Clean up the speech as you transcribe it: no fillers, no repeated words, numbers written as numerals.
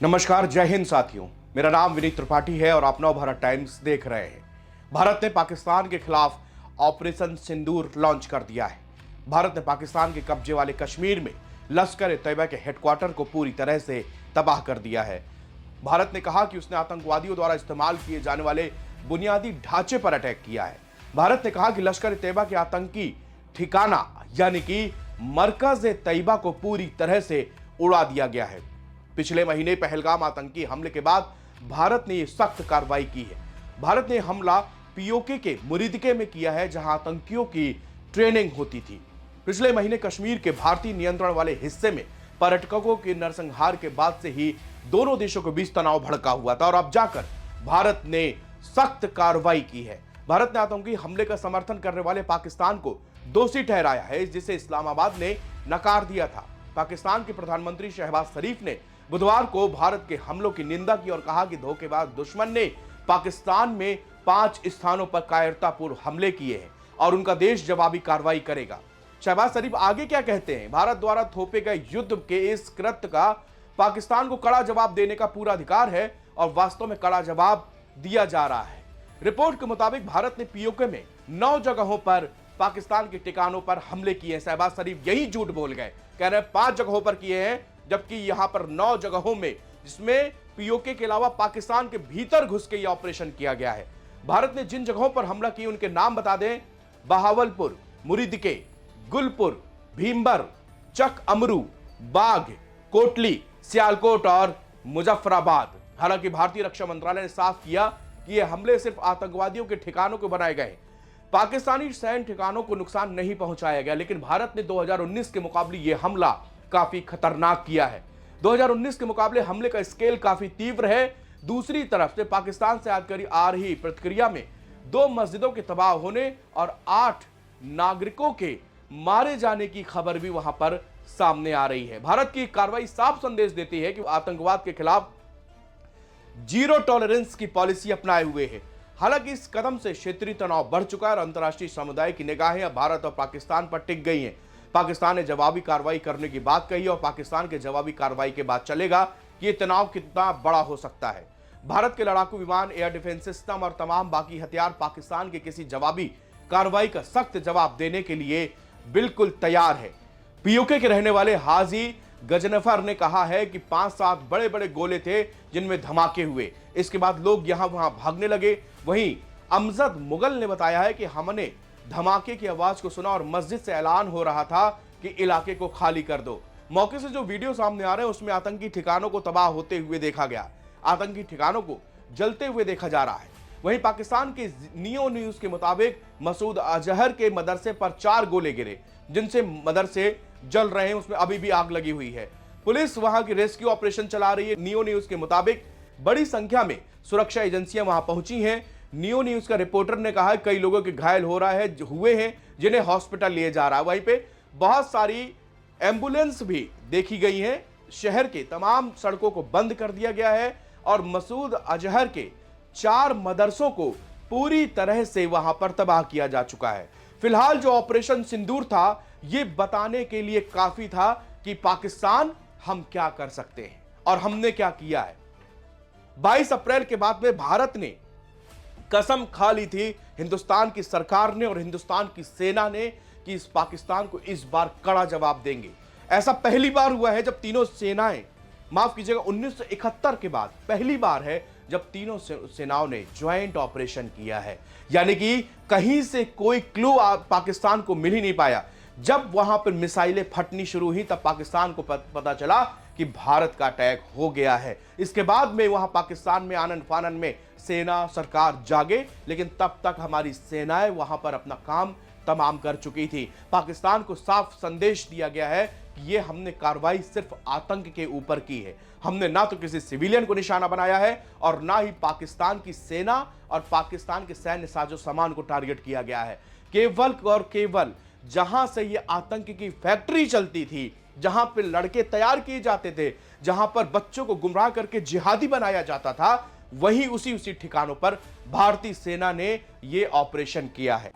नमस्कार, जय हिंद साथियों। मेरा नाम विनीत त्रिपाठी है और आप नवभारत टाइम्स देख रहे हैं। भारत ने पाकिस्तान के खिलाफ ऑपरेशन सिंदूर लॉन्च कर दिया है। भारत ने पाकिस्तान के कब्जे वाले कश्मीर में लश्कर ए तैयबा के हेडक्वार्टर को पूरी तरह से तबाह कर दिया है। भारत ने कहा कि उसने आतंकवादियों द्वारा इस्तेमाल किए जाने वाले बुनियादी ढांचे पर अटैक किया है। भारत ने कहा कि लश्कर ए तैयबा के आतंकी ठिकाना यानी कि मरकज ए तैयबा को पूरी तरह से उड़ा दिया गया है। पिछले महीने पहलगाम आतंकी हमले के बाद भारत ने यह सख्त कार्रवाई की है। भारत ने हमला पीओके के मुरीदके में किया है, जहां आतंकियों की ट्रेनिंग होती थी। पिछले महीने कश्मीर के भारतीय नियंत्रण वाले हिस्से में पर्यटकों के नरसंहार के बाद से ही दोनों देशों के बीच तनाव भड़का हुआ था और अब जाकर भारत ने सख्त कार्रवाई की है। भारत ने आतंकी हमले का समर्थन करने वाले पाकिस्तान को दोषी ठहराया है, जिसे इस्लामाबाद ने नकार दिया था। पाकिस्तान के प्रधानमंत्री शहबाज शरीफ ने बुधवार को भारत के हमलों की निंदा की और कहा कि धोखेबाज दुश्मन ने पाकिस्तान में 5 स्थानों पर कायरतापूर्ण हमले किए हैं और उनका देश जवाबी कार्रवाई करेगा। शहबाज शरीफ आगे क्या कहते हैं? भारत द्वारा थोपे गए युद्ध के इस कृत्य का पाकिस्तान को कड़ा जवाब देने का पूरा अधिकार है और वास्तव में कड़ा जवाब दिया जा रहा है। रिपोर्ट के मुताबिक भारत ने पीओके में 9 जगहों पर पाकिस्तान के ठिकानों पर हमले किए हैं। शहबाज शरीफ यही झूठ बोल गए, कह रहे हैं 5 जगहों पर किए हैं, जबकि यहां पर 9 जगहों में, जिसमें पीओके के अलावा पाकिस्तान के भीतर घुस के यह ऑपरेशन किया गया है। भारत ने जिन जगहों पर हमला किया उनके नाम बता दें: बहावलपुर, मुरीदके, गुलपुर, भीमबर, चक अमरू, बाघ, कोटली, सियालकोट और मुजफ्फराबाद। हालांकि भारतीय रक्षा मंत्रालय ने साफ किया कि यह हमले सिर्फ आतंकवादियों के ठिकानों को बनाए गए। पाकिस्तानी सैन्य ठिकानों को नुकसान नहीं पहुंचाया गया, लेकिन भारत ने 2019 के मुकाबले यह हमला काफी खतरनाक किया है। 2019 के मुकाबले हमले का स्केल काफी तीव्र है। दूसरी तरफ से पाकिस्तान से आ रही प्रतिक्रिया में 2 मस्जिदों के तबाह होने और 8 नागरिकों के मारे जाने की खबर भी वहां पर सामने आ रही है। भारत की कार्रवाई साफ संदेश देती है कि आतंकवाद के खिलाफ जीरो टॉलरेंस की पॉलिसी अपनाए हुए है। हालांकि इस कदम से क्षेत्रीय तनाव बढ़ चुका है और अंतर्राष्ट्रीय समुदाय की निगाहें अब भारत और पाकिस्तान पर टिक गई हैं। पाकिस्तान ने जवाबी कार्रवाई करने की बात कही और पाकिस्तान के जवाबी कार्रवाई के बाद चलेगा कि यह तनाव कितना बड़ा हो सकता है। भारत के लड़ाकू विमान, एयर डिफेंस सिस्टम और तमाम बाकी हथियार पाकिस्तान के किसी जवाबी कार्रवाई का सख्त जवाब देने के लिए बिल्कुल तैयार है। पीओके के रहने वाले हाजी गजनफर ने कहा है कि 5-7 बड़े बड़े गोले थे जिनमें धमाके हुए। इसके बाद लोग यहां वहां भागने लगे। वहीं अमजद मुगल ने बताया है कि हमने धमाके की आवाज को सुना और मस्जिद से ऐलान हो रहा था कि इलाके को खाली कर दो। मौके से जो वीडियो सामने आ रहे हैं उसमें आतंकी ठिकानों को तबाह होते हुए देखा गया, आतंकी ठिकानों को जलते हुए देखा जा रहा है। वहीं पाकिस्तान के नियो न्यूज के मुताबिक मसूद अजहर के मदरसे पर 4 गोले गिरे, जिनसे मदरसे जल रहे हैं, उसमें अभी भी आग लगी हुई है। पुलिस वहां की रेस्क्यू ऑपरेशन चला रही है। नियो न्यूज के मुताबिक बड़ी संख्या में सुरक्षा एजेंसियां वहां पहुंची हैं। नियो न्यूज का रिपोर्टर ने कहा कई लोगों के घायल हुए हैं जिन्हें हॉस्पिटल लिए जा रहा है। वहीं पे बहुत सारी एम्बुलेंस भी देखी गई हैं। शहर के तमाम सड़कों को बंद कर दिया गया है और मसूद अजहर के 4 मदरसों को पूरी तरह से वहां पर तबाह किया जा चुका है। फिलहाल जो ऑपरेशन सिंदूर था, यह बताने के लिए काफी था कि पाकिस्तान हम क्या कर सकते हैं और हमने क्या किया है। 22 अप्रैल के बाद में भारत ने कसम खा ली थी, हिंदुस्तान की सरकार ने और हिंदुस्तान की सेना ने, कि इस पाकिस्तान को इस बार कड़ा जवाब देंगे। ऐसा पहली बार हुआ है जब तीनों सेनाएं, माफ कीजिएगा, 1971 के बाद पहली बार है जब तीनों सेनाओं ने ज्वाइंट ऑपरेशन किया है। यानी कि कहीं से कोई क्लू पाकिस्तान को मिल ही नहीं पाया। जब वहां पर मिसाइलें फटनी शुरू हुई तब पाकिस्तान को पता चला कि भारत का अटैक हो गया है। इसके बाद में वहां पाकिस्तान में आनन फानन में सेना सरकार जागे, लेकिन तब तक हमारी सेनाएं वहां पर अपना काम तमाम कर चुकी थी। पाकिस्तान को साफ संदेश दिया गया है कि ये हमने कार्रवाई सिर्फ आतंक के ऊपर की है। हमने ना तो किसी सिविलियन को निशाना बनाया है और ना ही पाकिस्तान की सेना और पाकिस्तान के सैन्य साजो सामान को टारगेट किया गया है। केवल और केवल जहां से ये आतंक की फैक्ट्री चलती थी, जहां पर लड़के तैयार किए जाते थे, जहां पर बच्चों को गुमराह करके जिहादी बनाया जाता था, वहीं उसी ठिकानों पर भारतीय सेना ने यह ऑपरेशन किया है।